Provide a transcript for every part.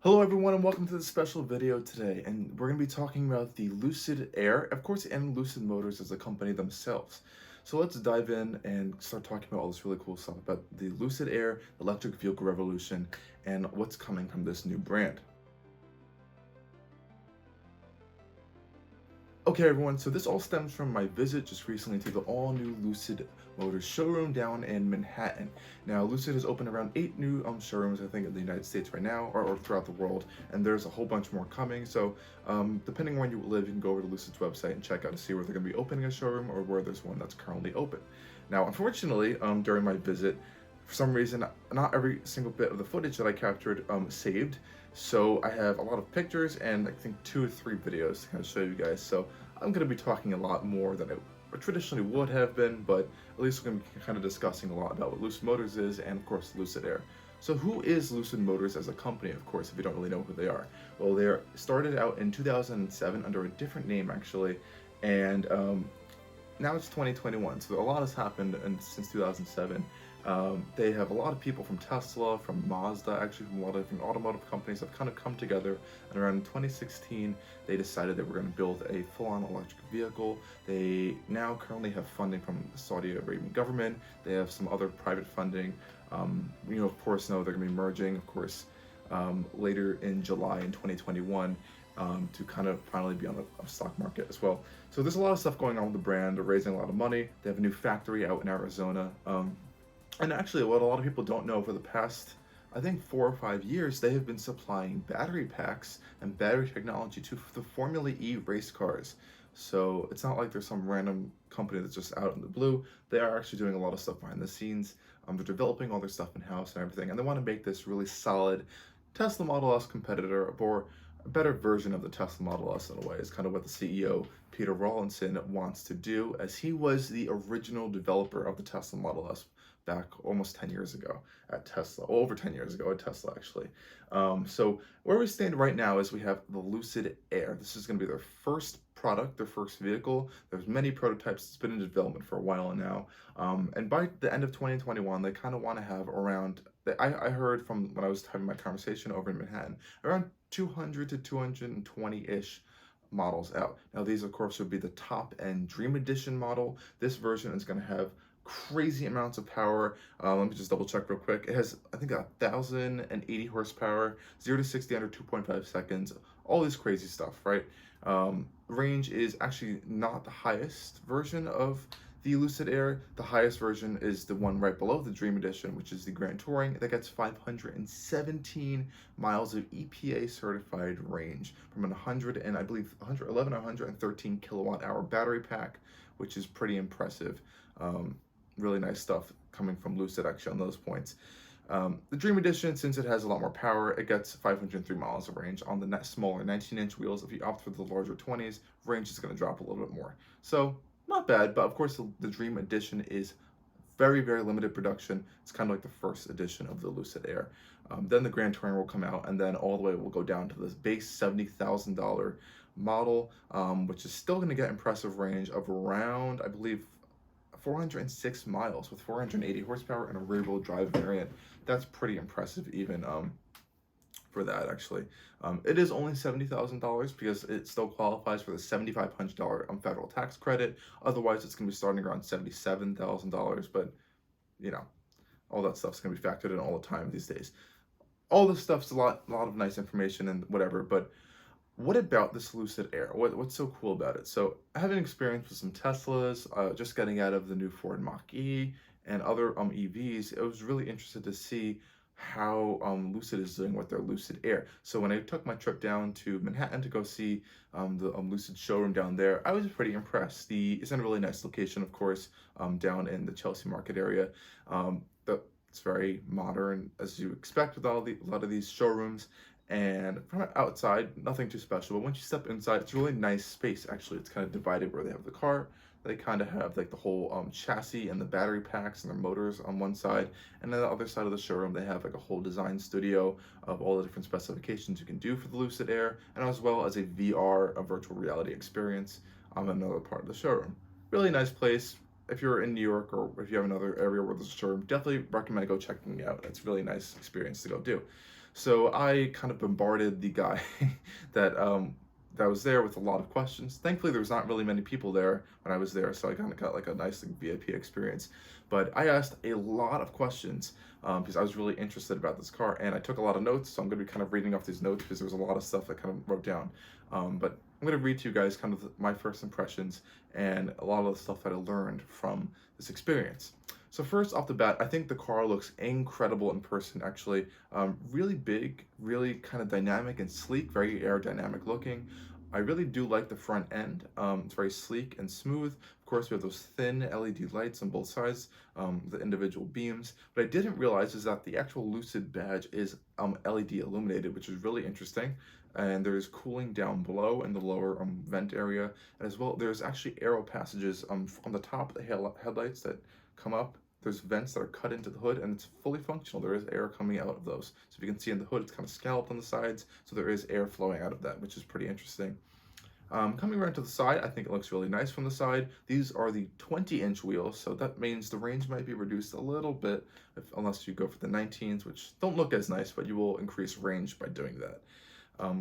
Hello everyone and welcome to this special video today, and we're going to be talking about the Lucid Air, of course, and Lucid Motors as a company themselves. So let's dive in and start talking about all this really cool stuff about the Lucid Air electric vehicle revolution and what's coming from this new brand. Okay everyone, so this all stems from my visit just recently to the all-new Lucid Motors showroom down in Manhattan. Now, Lucid has opened around 8 new showrooms, I think, in the United States right now, or throughout the world, and there's a whole bunch more coming. So, depending on where you live, you can go over to Lucid's website and check out to see where they're going to be opening a showroom or where there's one that's currently open. Now, unfortunately, during my visit, for some reason, not every single bit of the footage that I captured saved. So I have a lot of pictures and I think 2 or 3 videos to kind of show you guys. So I'm going to be talking a lot more than I traditionally would have been, but at least we're going to be kind of discussing a lot about what Lucid Motors is and, of course, Lucid Air. So who is Lucid Motors as a company, of course, if you don't really know who they are? Well, they started out in 2007 under a different name, actually, and now it's 2021, so a lot has happened since 2007. They have a lot of people from Tesla, from Mazda, actually from a lot of different automotive companies have kind of come together, and around 2016 they decided they were going to build a full-on electric vehicle. They now currently have funding from the Saudi Arabian government. They have some other private funding. Of course, now they're going to be merging, of course, later in July in 2021. To kind of finally be on the stock market as well. So there's a lot of stuff going on with the brand. They're raising a lot of money. They have a new factory out in Arizona. And actually, what a lot of people don't know, for the past, I think, 4 or 5 years, they have been supplying battery packs and battery technology to the Formula E race cars. So it's not like there's some random company that's just out in the blue. They are actually doing a lot of stuff behind the scenes. They're developing all their stuff in-house and everything, and they want to make this really solid Tesla Model S competitor, or a better version of the Tesla Model S in a way, is kind of what the CEO, Peter Rawlinson, wants to do, as he was the original developer of the Tesla Model S back almost 10 years ago at Tesla, over 10 years ago at Tesla, actually. So where we stand right now is we have the Lucid Air. This is going to be their first product, their first vehicle. There's many prototypes. It's been in development for a while now. And by the end of 2021, they kind of want to have around, I heard from when I was having my conversation over in Manhattan, around 200 to 220-ish models out. Now these, of course, would be the top end Dream Edition model. This version is going to have crazy amounts of power. Let me just double check real quick. It has, I think, 1,080 horsepower, 0 to 60 under 2.5 seconds, all this crazy stuff, right? Range is actually not the highest version of the Lucid Air. The highest version is the one right below the Dream Edition, which is the Gran Touring. That gets 517 miles of EPA certified range from 100 and I believe 111 or 113 kilowatt hour battery pack, which is pretty impressive. Really nice stuff coming from Lucid actually on those points. The Dream Edition, since it has a lot more power, it gets 503 miles of range on the smaller 19-inch wheels. If you opt for the larger 20s, range is going to drop a little bit more. So not bad, but of course the Dream Edition is very, very limited production. It's kind of like the first edition of the Lucid Air. Then the Gran Touring will come out, and then all the way will go down to this base $70,000 model, which is still going to get impressive range of around, I believe, 406 miles with 480 horsepower and a rear-wheel drive variant. That's pretty impressive even for that, actually. It is only $70,000 because it still qualifies for the $7,500 federal tax credit. Otherwise, it's going to be starting around $77,000, but, you know, all that stuff's going to be factored in all the time these days. All this stuff's a lot of nice information and whatever, but what about this Lucid Air? What's so cool about it? So I have an experience with some Teslas, just getting out of the new Ford Mach-E and other EVs. I was really interested to see how Lucid is doing with their Lucid Air. So when I took my trip down to Manhattan to go see the Lucid showroom down there, I was pretty impressed. It's in a really nice location, of course, down in the Chelsea Market area. It's very modern, as you expect with a lot of these showrooms. And from outside, nothing too special, but once you step inside, it's a really nice space. Actually, it's kind of divided where they have the car. They kind of have like the whole chassis and the battery packs and their motors on one side, and then the other side of the showroom they have like a whole design studio of all the different specifications you can do for the Lucid Air, and as well as a VR, a virtual reality experience on another part of the showroom. Really nice place. If you're in New York or if you have another area where there's a showroom, definitely recommend go checking it out. It's a really nice experience to go do. So I kind of bombarded the guy that that was there with a lot of questions. Thankfully, there was not really many people there when I was there, so I kind of got like a nice like, VIP experience. But I asked a lot of questions because I was really interested about this car, and I took a lot of notes. So I'm going to be kind of reading off these notes because there was a lot of stuff I kind of wrote down. But I'm going to read to you guys kind of my first impressions and a lot of the stuff that I learned from this experience. So first off the bat, I think the car looks incredible in person, actually. Really big, really kind of dynamic and sleek, very aerodynamic looking. I really do like the front end. It's very sleek and smooth. Of course, we have those thin LED lights on both sides, the individual beams. What I didn't realize is that the actual Lucid badge is LED illuminated, which is really interesting. And there's cooling down below in the lower vent area. And as well, there's actually aero passages on the top of the headlights that come up. There's vents that are cut into the hood, and it's fully functional. There is air coming out of those. So if you can see in the hood, it's kind of scalloped on the sides, so there is air flowing out of that, which is pretty interesting. Coming around to the side, I think it looks really nice from the side. These are the 20-inch wheels, so that means the range might be reduced a little bit unless you go for the 19s, which don't look as nice, but you will increase range by doing that.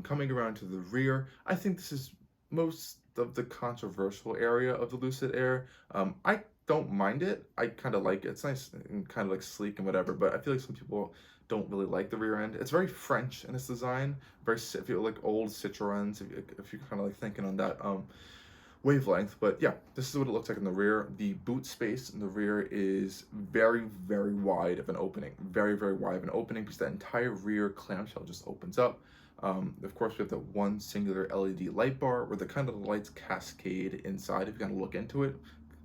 Coming around to the rear, I think this is most of the controversial area of the Lucid Air. I don't mind it. I kind of like it. It's nice and kind of like sleek and whatever, but I feel like some people don't really like the rear end. It's very French in its design, very, if you like old Citroens, if you're kind of like thinking on that wavelength. But yeah, this is what it looks like in the rear. The boot space in the rear is very, very wide of an opening. Very, very wide of an opening because that entire rear clamshell just opens up. Of course, we have the one singular LED light bar where the kind of lights cascade inside if you kind of look into it.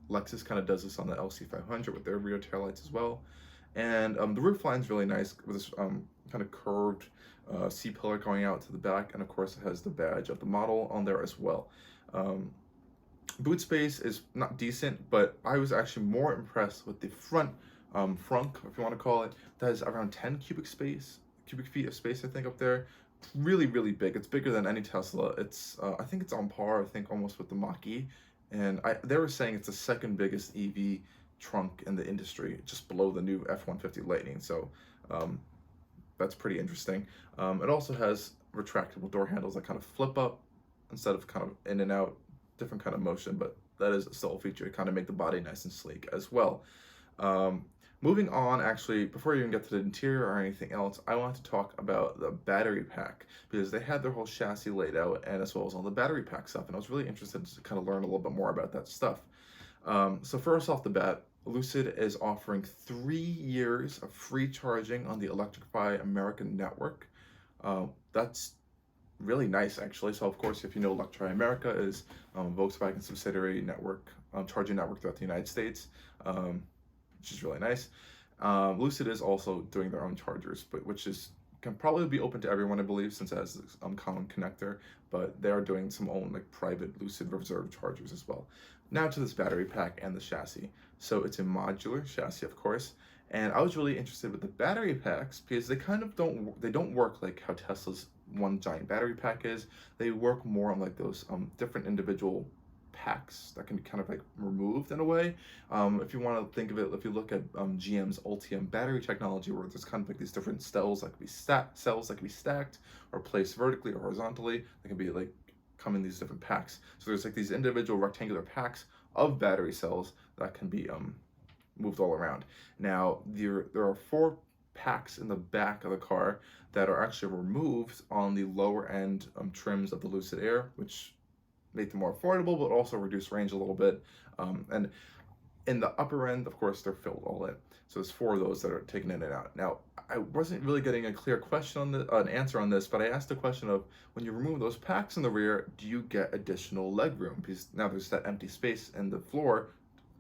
Lexus kind of does this on the LC500 with their rear taillights as well. And the roof line is really nice with this kind of curved C-pillar going out to the back. And of course, it has the badge of the model on there as well. Boot space is not decent, but I was actually more impressed with the front frunk, if you want to call it. That is around 10 cubic feet of space, I think, up there. Really, really big. It's bigger than any Tesla. It's I think it's on par, I think, almost with the Mach-E. And they were saying it's the second biggest EV trunk in the industry, just below the new F-150 Lightning. So that's pretty interesting. It also has retractable door handles that kind of flip up instead of kind of in and out, different kind of motion, but that is still a feature to kind of make the body nice and sleek as well. Moving on, actually, before you even get to the interior or anything else, I want to talk about the battery pack because they had their whole chassis laid out and as well as all the battery pack stuff, and I was really interested to kind of learn a little bit more about that stuff. So first off the bat, Lucid is offering 3 years of free charging on the Electrify American network. That's really nice, actually. So of course, if you know, Electrify America is Volkswagen's subsidiary network, charging network throughout the United States. Which is really nice. Lucid is also doing their own chargers, but which can probably be open to everyone, I believe, since it has this common connector. But they are doing some own like private Lucid Reserve chargers as well. Now to this battery pack and the chassis. So it's a modular chassis, of course, and I was really interested with the battery packs because they kind of don't work like how Tesla's one giant battery pack is. They work more on like those different individual packs that can be kind of like removed in a way. If you want to think of it, if you look at GM's Ultium battery technology, where there's kind of like these different cells that can be stacked or placed vertically or horizontally, that can be like come in these different packs. So there's like these individual rectangular packs of battery cells that can be moved all around. Now there are 4 packs in the back of the car that are actually removed on the lower end trims of the Lucid Air, which make them more affordable, but also reduce range a little bit. And in the upper end, of course, they're filled all in. So there's 4 of those that are taken in and out. Now, I wasn't really getting a clear question on an answer on this, but I asked the question of, when you remove those packs in the rear, do you get additional leg room? Because now there's that empty space in the floor.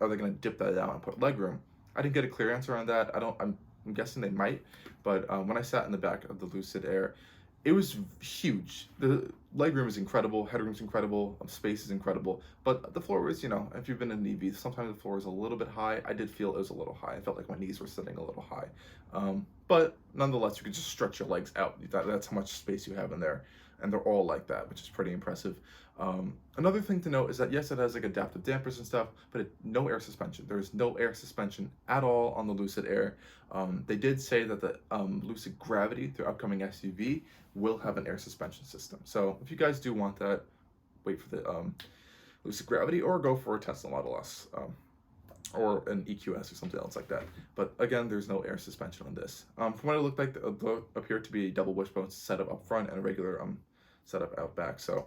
Are they going to dip that out and put leg room? I didn't get a clear answer on that. I'm guessing they might, but when I sat in the back of the Lucid Air, it was huge. The legroom is incredible, headroom is incredible, space is incredible, but the floor was, if you've been in an EV, sometimes the floor is a little bit high. I did feel it was a little high. I felt like my knees were sitting a little high. but nonetheless, you can just stretch your legs out. That's how much space you have in there, and they're all like that, which is pretty impressive. Another thing to note is that yes, it has like adaptive dampers and stuff, but no air suspension. There's no air suspension at all on the Lucid Air. They did say that the Lucid Gravity, their upcoming SUV, will have an air suspension system. So if you guys do want that, wait for the Lucid Gravity, or go for a Tesla Model S, or an EQS or something else like that. But again, there's no air suspension on this. From what it looked like, they appear to be a double wishbone setup up front and a regular setup out back. So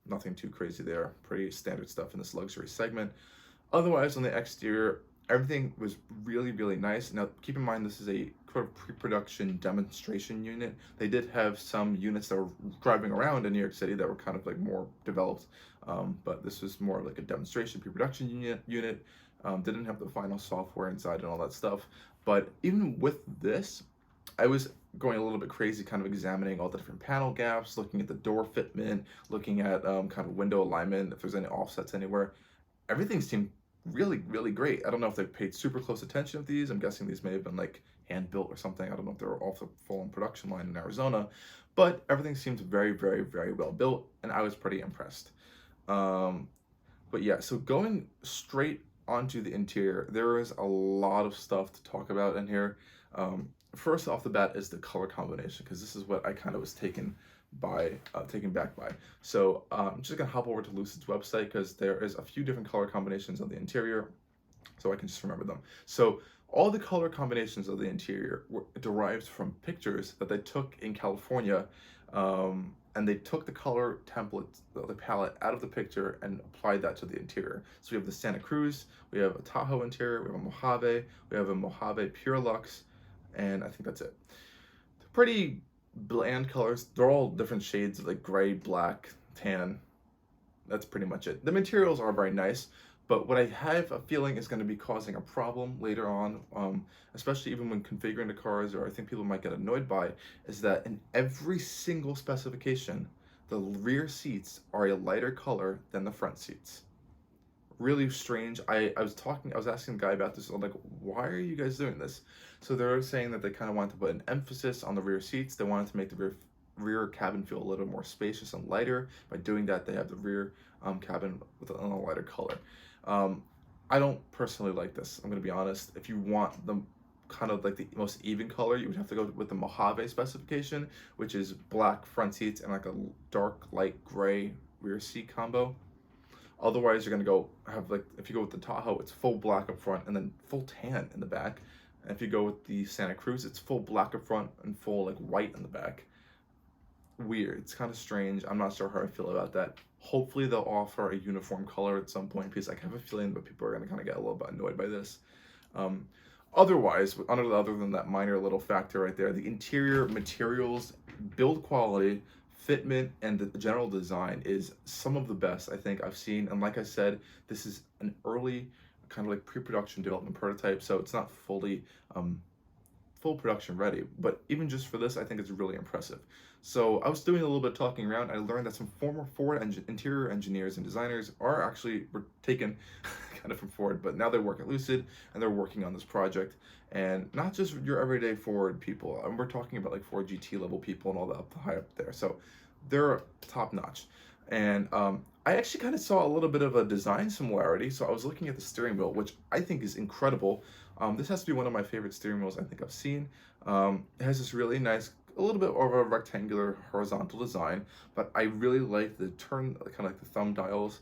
nothing too crazy there. Pretty standard stuff in this luxury segment. Otherwise, on the exterior, everything was really, really nice. Now, keep in mind, this is a pre-production demonstration unit. They did have some units that were driving around in New York City that were kind of like more developed, but this was more like a demonstration pre-production unit. Didn't have the final software inside and all that stuff. But even with this, I was going a little bit crazy, kind of examining all the different panel gaps, looking at the door fitment, looking at kind of window alignment, if there's any offsets anywhere. Everything seemed really, really great. I don't know if they paid super close attention to these. I'm guessing these may have been like hand built or something. I don't know if they were off the full on production line in Arizona, but everything seems very, very, very well built, and I was pretty impressed. But yeah, so going straight onto the interior, there is a lot of stuff to talk about in here. First off the bat is the color combination, because this is what I kind of was taken back by. So I'm just gonna hop over to Lucid's website, because there is a few different color combinations on the interior, so I can just remember them. So all the color combinations of the interior were derived from pictures that they took in California, and they took the color template, the palette, out of the picture and applied that to the interior. So we have the Santa Cruz, we have a Tahoe interior, we have a Mojave, we have a Mojave PurLuxe, and I think that's it. They're pretty bland colors. They're all different shades of like gray, black, tan. That's pretty much it. The materials are very nice, but what I have a feeling is going to be causing a problem later on, especially even when configuring the cars, or I think people might get annoyed by, is that in every single specification, the rear seats are a lighter color than the front seats. Really strange. I was asking the guy about this. I'm like, why are you guys doing this? So they're saying that they kind of wanted to put an emphasis on the rear seats. They wanted to make the rear cabin feel a little more spacious and lighter. By doing that, they have the rear cabin with a lighter color. I don't personally like this. I'm gonna be honest. If you want the kind of like the most even color, you would have to go with the Mojave specification, which is black front seats and like a dark light gray rear seat combo. Otherwise, you're gonna go have like, if you go with the Tahoe, it's full black up front and then full tan in the back. And if you go with the Santa Cruz, it's full black up front and full like white in the back. Weird. It's kind of strange. I'm not sure how I feel about that. Hopefully they'll offer a uniform color at some point, because I have a feeling that people are going to kind of get a little bit annoyed by this. Otherwise, other than that minor little factor right there, the interior materials, build quality, fitment, and the general design is some of the best I think I've seen. And like I said, this is an early kind of like pre-production development prototype, so it's not fully full production ready, but even just for this, I think it's really impressive. So I was doing a little bit of talking around. I learned that some former Ford interior engineers and designers were taken kind of from Ford, but now they work at Lucid and they're working on this project. And not just your everyday Ford people. We're talking about like Ford GT level people and all that high up there. So they're top notch. And I actually kind of saw a little bit of a design similarity. So I was looking at the steering wheel, which I think is incredible. This has to be one of my favorite steering wheels I think I've seen. It has this really nice, a little bit of a rectangular horizontal design, but I really like the kind of like the thumb dials,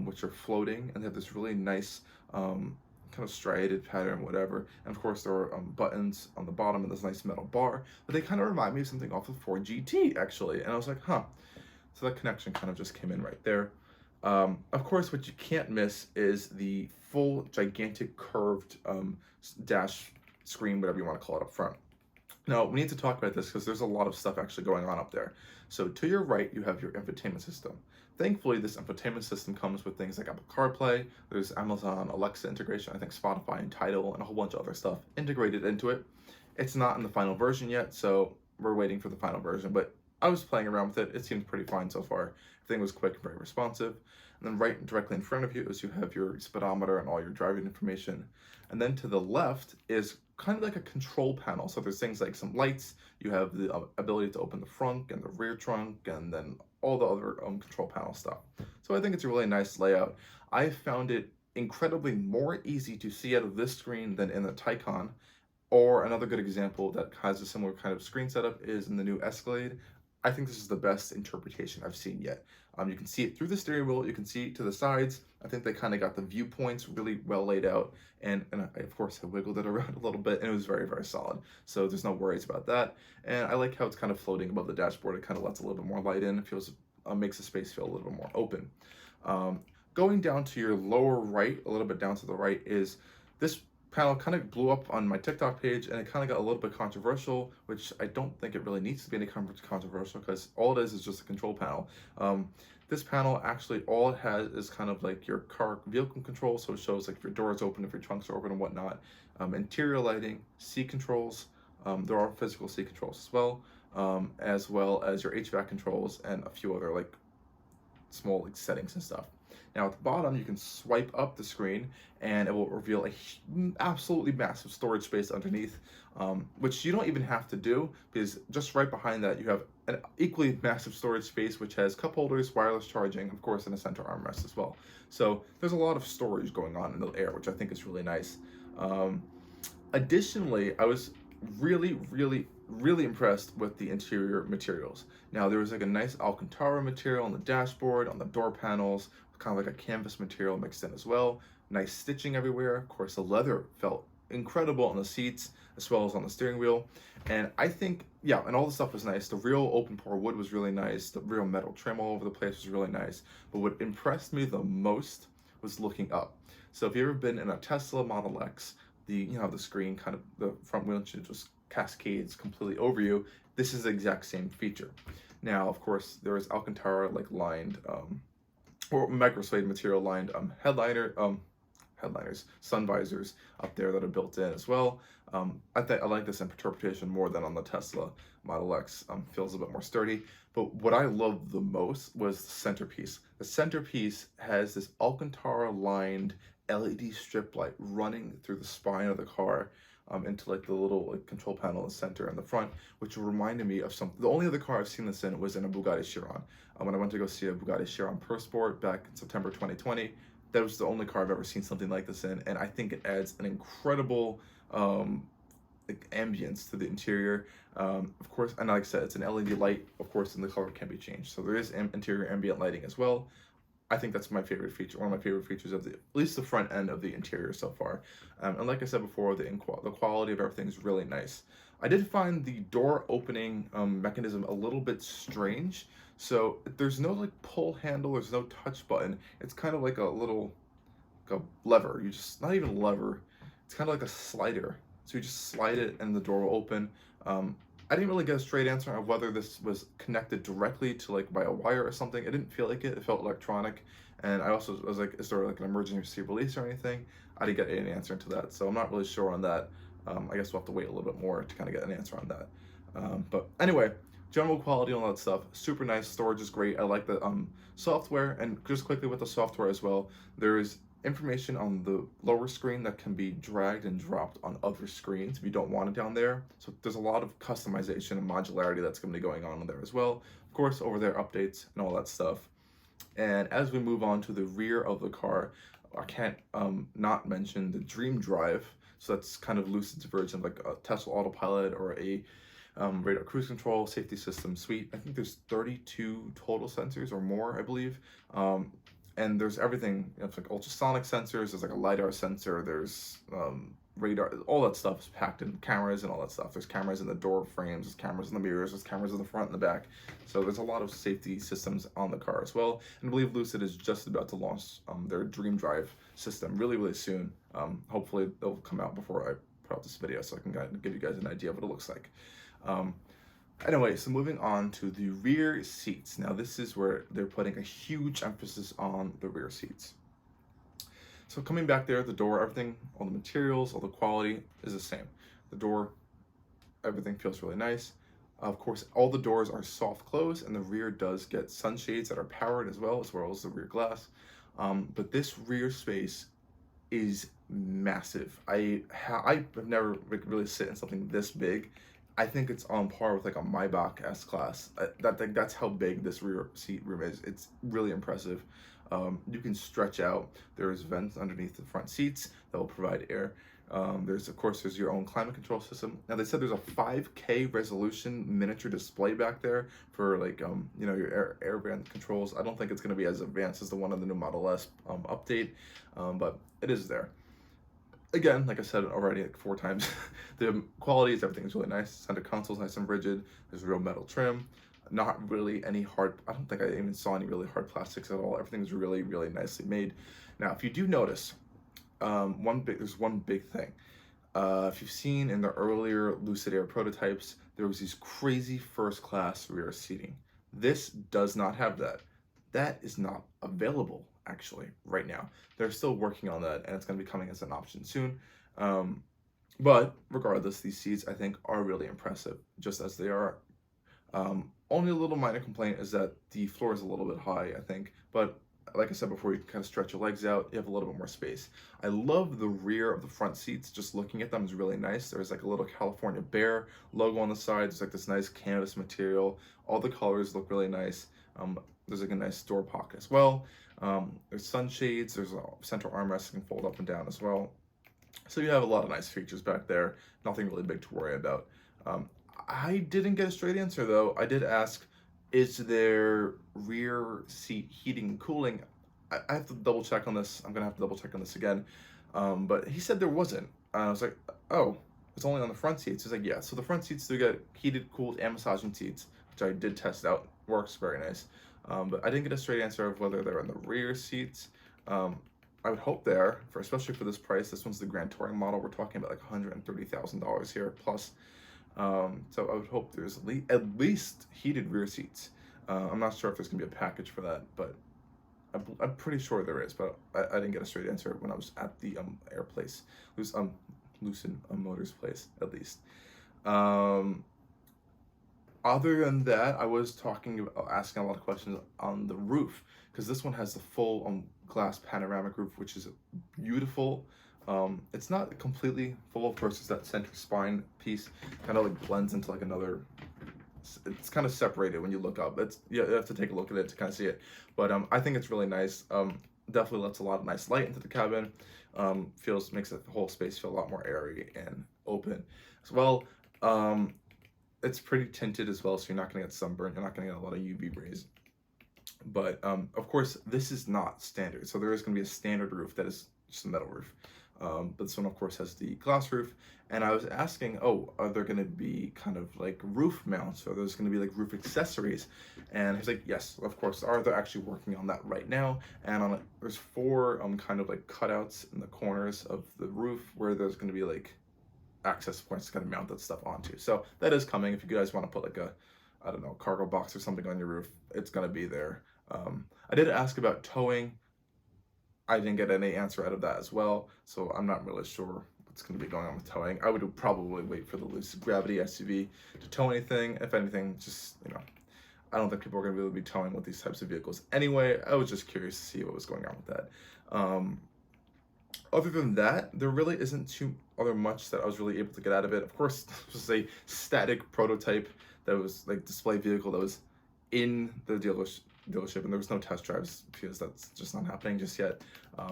which are floating, and they have this really nice kind of striated pattern, whatever. And of course there are buttons on the bottom and this nice metal bar, but they kind of remind me of something off of Ford GT actually. And I was like, huh. So that connection kind of just came in right there. Of course, what you can't miss is the full gigantic curved dash screen, whatever you want to call it, up front. Now, we need to talk about this because there's a lot of stuff actually going on up there. So to your right, you have your infotainment system. Thankfully, this infotainment system comes with things like Apple CarPlay, there's Amazon Alexa integration, I think Spotify and Tidal, and a whole bunch of other stuff integrated into it. It's not in the final version yet, so we're waiting for the final version, but I was playing around with it. It seems pretty fine so far. Everything was quick and very responsive. And then directly in front of you is you have your speedometer and all your driving information. And then to the left is kind of like a control panel. So there's things like some lights, you have the ability to open the front and the rear trunk, and then all the other control panel stuff. So I think it's a really nice layout. I found it incredibly more easy to see out of this screen than in the Taycan. Or another good example that has a similar kind of screen setup is in the new Escalade. I think this is the best interpretation I've seen yet. You can see it through the steering wheel, you can see it to the sides. I think they kind of got the viewpoints really well laid out, and I, of course, I wiggled it around a little bit, and it was very, very solid. So there's no worries about that. And I like how it's kind of floating above the dashboard. It kind of lets a little bit more light in. It feels, makes the space feel a little bit more open. Going down to your lower right, a little bit down to the right, is this panel kind of blew up on my TikTok page, and it kind of got a little bit controversial, which I don't think it really needs to be any controversial, because all it is just a control panel. This panel, actually, all it has is kind of like your car vehicle control, so it shows like if your doors open, if your trunks are open and whatnot. Interior lighting, seat controls, there are physical seat controls as well as your HVAC controls and a few other like small like settings and stuff. Now at the bottom, you can swipe up the screen and it will reveal a absolutely massive storage space underneath, which you don't even have to do, because just right behind that you have an equally massive storage space which has cup holders, wireless charging, of course, and a center armrest as well. So there's a lot of storage going on in the Air, which I think is really nice. Additionally, I was really impressed with the interior materials. Now there was like a nice Alcantara material on the dashboard, on the door panels, kind of like a canvas material mixed in as well. Nice stitching everywhere. Of course, the leather felt incredible on the seats as well as on the steering wheel. And I think, yeah, and all the stuff was nice. The real open pore wood was really nice. The real metal trim all over the place was really nice. But what impressed me the most was looking up. So if you've ever been in a Tesla Model X, the screen kind of, the front windshield just cascades completely over you. This is the exact same feature. Now, of course, there is Alcantara like lined or microsuede material lined headliners, sun visors up there that are built in as well. I like this interpretation more than on the Tesla Model X. Feels a bit more sturdy. But what I loved the most was the centerpiece. The centerpiece has this Alcantara lined LED strip light running through the spine of the car, into like the little like control panel in the center and the front, which reminded me of something. The only other car I've seen this in was in a Bugatti Chiron. When I went to go see a Bugatti Chiron Pro Sport back in September 2020, that was the only car I've ever seen something like this in, and I think it adds an incredible like ambience to the interior. Of course, and like I said, it's an LED light, of course, and the color can be changed. So there is interior ambient lighting as well. I think that's my favorite feature, one of my favorite features of at least the front end of the interior so far. And like I said before, the quality of everything is really nice. I did find the door opening mechanism a little bit strange. So there's no like pull handle, there's no touch button. It's kind of like a little like a lever. You just, not even a lever, it's kind of like a slider. So you just slide it and the door will open. I didn't really get a straight answer on whether this was connected directly to like by a wire or something. It didn't feel like it. It felt electronic. And I also was like, is there like an emergency release or anything? I didn't get any answer into that. So I'm not really sure on that. I guess we'll have to wait a little bit more to kind of get an answer on that. But anyway, general quality and all that stuff, super nice. Storage is great. I like the software. And just quickly with the software as well, there is information on the lower screen that can be dragged and dropped on other screens if you don't want it down there. So there's a lot of customization and modularity that's going to be going on there as well. Of course, over there, updates and all that stuff. And as we move on to the rear of the car, I can't not mention the Dream Drive. So that's kind of Lucid's version of like a Tesla Autopilot or a radar cruise control safety system suite. I think there's 32 total sensors or more, I believe. And there's everything, it's like ultrasonic sensors, there's like a LiDAR sensor, there's radar, all that stuff is packed in, cameras and all that stuff. There's cameras in the door frames, there's cameras in the mirrors, there's cameras in the front and the back. So there's a lot of safety systems on the car as well. And I believe Lucid is just about to launch their Dream Drive system really soon. Hopefully they'll come out before I put out this video so I can give you guys an idea of what it looks like. Anyway, so moving on to the rear seats. Now this is where they're putting a huge emphasis on the rear seats. So coming back there, the door, everything, all the materials, all the quality is the same. The door, everything feels really nice. Of course, all the doors are soft close, and the rear does get sunshades that are powered as well as the rear glass. But this rear space is massive. I've never really sit in something this big. I think it's on par with like a Maybach S-Class. That's how big this rear seat room is. It's really impressive. You can stretch out. There's vents underneath the front seats that will provide air. There's of course there's your own climate control system. Now they said there's a 5K resolution miniature display back there for like you know, your air band controls. I don't think it's going to be as advanced as the one on the new Model S update, but it is there. Again, like I said already like 4 times, the quality is everything's really nice. Center console's nice and rigid. There's real metal trim. Not really any hard, I don't think I even saw any really hard plastics at all. Everything's really, really nicely made. Now, if you do notice, there's one big thing. If you've seen in the earlier Lucid Air prototypes, there was these crazy first class rear seating. This does not have that. That is not available actually right now. They're still working on that, and it's going to be coming as an option soon. But regardless, these seats I think are really impressive, just as they are. Only a little minor complaint is that the floor is a little bit high, I think, but like I said before, you can kind of stretch your legs out, you have a little bit more space. I love the rear of the front seats. Just looking at them is really nice. There's like a little California Bear logo on the side. There's like this nice canvas material. All the colors look really nice. There's like a nice door pocket as well. There's sunshades. There's a central armrest that can fold up and down as well. So you have a lot of nice features back there. Nothing really big to worry about. I didn't get a straight answer though. I did ask, is there rear seat heating and cooling? I have to double check on this. I'm gonna have to double check on this again. But he said there wasn't. I was like, oh, it's only on the front seats. He's like, yeah. So the front seats do get heated, cooled, and massaging seats, which I did test out. Works very nice. But I didn't get a straight answer of whether they're in the rear seats. I would hope they are, especially for this price. This one's the Gran Touring model. We're talking about like $130,000 here plus. So I would hope there's at least heated rear seats. I'm not sure if there's gonna be a package for that, but I'm pretty sure there is. But I didn't get a straight answer when I was at the Air place, Lucid Motors place at least. Other than that, I was asking a lot of questions on the roof, because this one has the full glass panoramic roof, which is beautiful. It's not completely full, of course. It's that center spine piece kind of like blends into like another. It's kind of separated when you look up. You have to take a look at it to kind of see it. But I think it's really nice. Definitely lets a lot of nice light into the cabin. Makes the whole space feel a lot more airy and open as well. It's pretty tinted as well, so you're not going to get sunburn. You're not going to get a lot of UV rays. But of course, this is not standard. So there is going to be a standard roof that is just a metal roof. But this one, of course, has the glass roof. And I was asking, are there going to be kind of like roof mounts? Or there's going to be like roof accessories? And he's like, yes, of course. They're actually working on that right now. And there's 4 kind of like cutouts in the corners of the roof where there's going to be like access points to kind of mount that stuff onto. So that is coming. If you guys want to put like a, I don't know, cargo box or something on your roof, it's going to be there. I did ask about towing. I didn't get any answer out of that as well, so I'm not really sure what's going to be going on with towing. I would probably wait for the Lucid Gravity SUV to tow anything. If anything, just, I don't think people are going to be able to be towing with these types of vehicles anyway. I was just curious to see what was going on with that. Other than that, there really isn't too much that I was really able to get out of it. Of course, this was a static prototype that was like display vehicle that was in the dealership, and there was no test drives because that's just not happening just yet.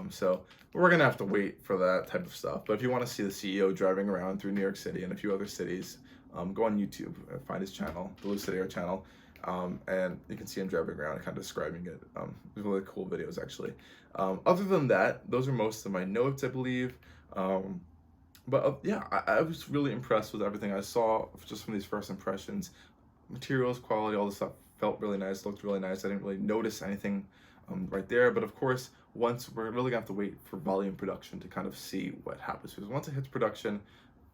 So we're gonna have to wait for that type of stuff. But if you want to see the CEO driving around through New York City and a few other cities, go on YouTube, find his channel, the Lucid Air channel, and you can see him driving around and kind of describing it. Really cool videos actually. Other than that, those are most of my notes, I believe. Yeah, I was really impressed with everything I saw just from these first impressions. Materials, quality, all this stuff felt really nice, looked really nice. I didn't really notice anything right there, but of course, once we're really gonna have to wait for volume production to kind of see what happens. Because once it hits production,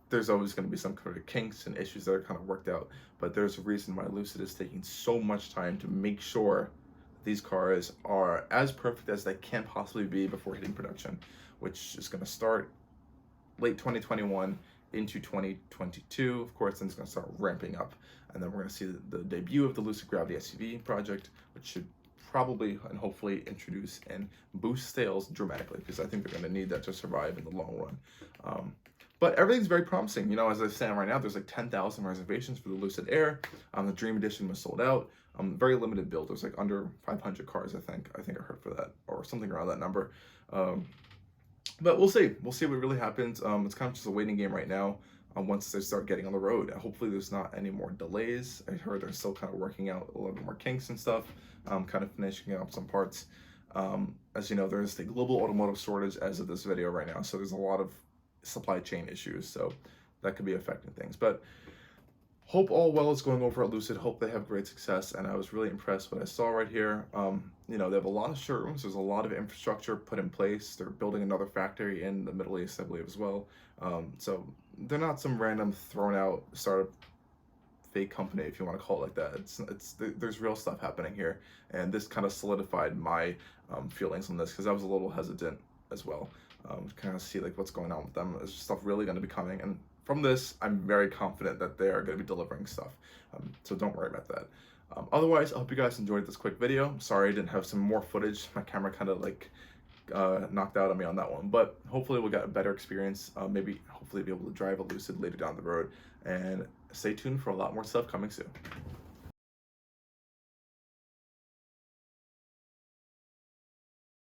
there's always going to be some kind of kinks and issues that are kind of worked out. But there's a reason why Lucid is taking so much time to make sure these cars are as perfect as they can possibly be before hitting production, which is going to start late 2021 into 2022. Of course, then it's going to start ramping up, and then we're going to see the debut of the Lucid Gravity SUV project, which should probably and hopefully introduce and boost sales dramatically, because I think they're going to need that to survive in the long run. But everything's very promising. You know, as I stand right now, there's like 10,000 reservations for the Lucid Air. The Dream Edition was sold out. Very limited build. There's like under 500 cars, I think. I heard for that, or something around that number. But we'll see. We'll see what really happens. It's kind of just a waiting game right now. Once they start getting on the road, hopefully there's not any more delays. I heard they're still kind of working out a little bit more kinks and stuff. Kind of finishing up some parts. As you know, there's the global automotive shortage as of this video right now, so there's a lot of supply chain issues, so that could be affecting things. But hope all well is going over at Lucid. Hope they have great success, and I was really impressed what I saw right here. You know, they have a lot of showrooms. There's a lot of infrastructure put in place. They're building another factory in the Middle East, I believe, as well. So they're not some random thrown out startup fake company, if you want to call it like that. There's real stuff happening here, and this kind of solidified my feelings on this, because I was a little hesitant as well. Kind of see like what's going on with them. Is stuff really going to be coming? And from this, I'm very confident that they are going to be delivering stuff. So don't worry about that. Otherwise, I hope you guys enjoyed this quick video. Sorry I didn't have some more footage. My camera kind of like knocked out on me on that one, but hopefully we'll get a better experience. Maybe hopefully be able to drive a Lucid later down the road, and stay tuned for a lot more stuff coming soon.